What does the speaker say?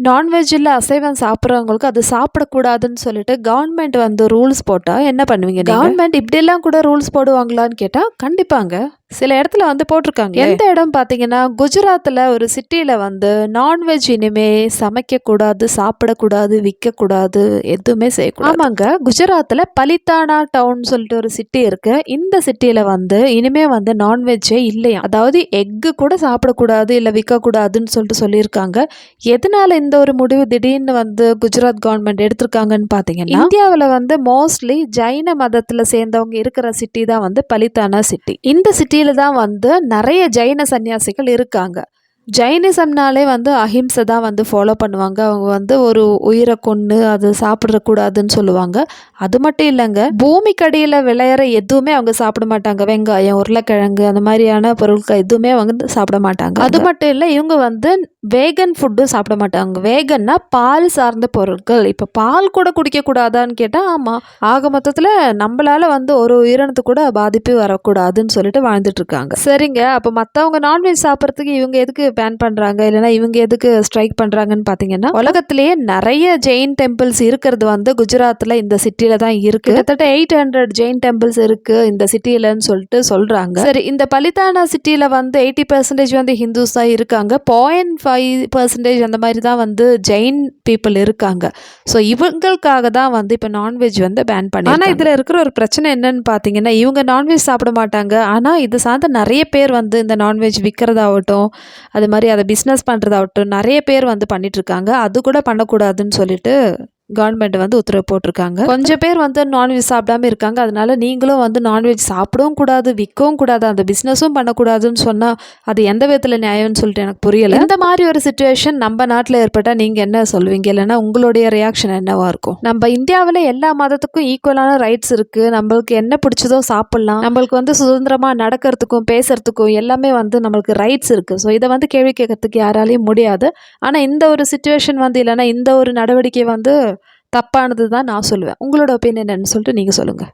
நான்வெஜ்ல அசைவம் சாப்பிட்றவங்களுக்கு அது சாப்பிடக்கூடாதுன்னு சொல்லிட்டு கவர்மெண்ட் வந்து ரூல்ஸ் போட்டால் என்ன பண்ணுவீங்க? கவர்மெண்ட் இப்படியெல்லாம் கூட ரூல்ஸ் போடுவாங்களான்னு கேட்டால் கண்டிப்பாங்க. சில இடத்துல வந்து போட்டிருக்காங்க. எந்த இடம் பார்த்தீங்கன்னா குஜராத்தில் ஒரு சிட்டியில் வந்து நான்வெஜ் இனிமே சமைக்கக்கூடாது, சாப்பிடக்கூடாது, விற்கக்கூடாது, எதுவுமே செய்யக்கூடாது. ஆமாங்க, குஜராத்தில் பலித்தானா டவுன் சொல்லிட்டு ஒரு சிட்டி இருக்கு. இந்த சிட்டியில் வந்து இனிமே வந்து நான்வெஜ்ஜே இல்லையா, அதாவது எக்கு கூட சாப்பிடக்கூடாது இல்லை விற்கக்கூடாதுன்னு சொல்லிட்டு சொல்லியிருக்காங்க. எதனால இந்த ஒரு முடிவு திடீர்னு வந்து குஜராத் கவர்மெண்ட் எடுத்திருக்காங்கன்னு பார்த்தீங்கன்னா, இந்தியாவில் வந்து மோஸ்ட்லி ஜைன மதத்தில் சேர்ந்தவங்க இருக்கிற சிட்டி தான் வந்து பலித்தானா சிட்டி. இந்த சிட்டியில தான் வந்து நிறைய ஜைன சன்னியாசிகள் இருக்காங்க. ஜைனிசம்னாலே வந்து அஹிம்சை தான் வந்து ஃபாலோ பண்ணுவாங்க. அவங்க வந்து ஒரு உயிரை கொன்று அது சாப்பிடக்கூடாதுன்னு சொல்லுவாங்க. அது மட்டும் இல்லைங்க, பூமிக்கடியில் விளையிற எதுவுமே அவங்க சாப்பிட மாட்டாங்க. வெங்காயம், உருளைக்கிழங்கு அந்த மாதிரியான பொருட்கள் எதுவுமே வந்து சாப்பிட மாட்டாங்க. அது மட்டும் இல்லை, இவங்க வந்து வேகன் ஃபுட்டும் சாப்பிட மாட்டாங்க. வேகன்னா பால் சார்ந்த பொருட்கள். இப்போ பால் கூட குடிக்கக்கூடாதான்னு கேட்டால் ஆமாம். ஆக மொத்தத்தில் நம்மளால வந்து ஒரு உயிரினத்துக்கு கூட பாதிப்பு வரக்கூடாதுன்னு சொல்லிட்டு வாழ்ந்துட்டு இருக்காங்க. சரிங்க, அப்போ மற்றவங்க நான்வெஜ் சாப்பிட்றதுக்கு இவங்க எதுக்கு பேன் பண்ணுறாங்க, இல்லைனா இவங்க எதுக்கு ஸ்ட்ரைக் பண்ணுறாங்கன்னு பார்த்தீங்கன்னா, உலகத்திலேயே நிறைய ஜெயின் டெம்பிள்ஸ் இருக்கிறது வந்து குஜராத்தில் இந்த சிட்டியில தான் இருக்கு. கிட்டத்தட்ட 800 ஜெயின் டெம்பிள்ஸ் இருக்கு இந்த சிட்டியிலன்னு சொல்லிட்டு சொல்றாங்க. சரி, இந்த பலித்தானா சிட்டியில வந்து 80% வந்து ஹிந்துஸ் தான் இருக்காங்க. 0.5% அந்த மாதிரி தான் வந்து ஜெயின் பீப்புள் இருக்காங்க. ஸோ இவங்களுக்காக தான் வந்து இப்போ நான்வெஜ் வந்து பேன் பண்ணி. ஆனால் இதில் இருக்கிற ஒரு பிரச்சனை என்னன்னு பார்த்தீங்கன்னா, இவங்க நான்வெஜ் சாப்பிட மாட்டாங்க. ஆனால் இது சார்ந்த நிறைய பேர் வந்து இந்த நான்வெஜ் விற்கிறதாகட்டும், அது மாதிரி அதை பிஸ்னஸ் பண்ணுறதாகட்டும் நிறைய பேர் வந்து பண்ணிகிட்ருக்காங்க. அது கூட பண்ணக்கூடாதுன்னு சொல்லிட்டு கவர்மெண்ட் வந்து உத்தரவு போட்டிருக்காங்க. கொஞ்சம் பேர் வந்து நான்வெஜ் சாப்பிடாம இருக்காங்க. அதனால நீங்களும் வந்து நான்வெஜ் சாப்பிடவும் கூடாது, விற்கவும் கூடாது, அந்த பிஸ்னஸும் பண்ணக்கூடாதுன்னு சொன்னால் அது எந்த விதத்தில் நியாயம்னு சொல்லிட்டு எனக்கு புரியலை. இந்த மாதிரி ஒரு சுச்சுவேஷன் நம்ம நாட்டில் ஏற்பட்டால் நீங்கள் என்ன சொல்லுவீங்க? இல்லைன்னா உங்களுடைய ரியாக்ஷன் என்னவா இருக்கும்? நம்ம இந்தியாவில் எல்லா மதத்துக்கும் ஈக்குவலான ரைட்ஸ் இருக்குது. நம்மளுக்கு என்ன பிடிச்சதோ சாப்பிட்லாம். நம்மளுக்கு வந்து சுதந்திரமாக நடக்கிறதுக்கும் பேசுறதுக்கும் எல்லாமே வந்து நம்மளுக்கு ரைட்ஸ் இருக்குது. ஸோ இதை வந்து கேள்வி கேட்கறதுக்கு யாராலையும் முடியாது. ஆனால் இந்த ஒரு சுச்சுவேஷன் வந்து இல்லைன்னா இந்த ஒரு நடவடிக்கை வந்து தப்பானது தான் நான் சொல்லுவேன். உங்களோட ஒப்பீனியன் என்னன்னு சொல்லிட்டு நீங்கள் சொல்லுங்கள்.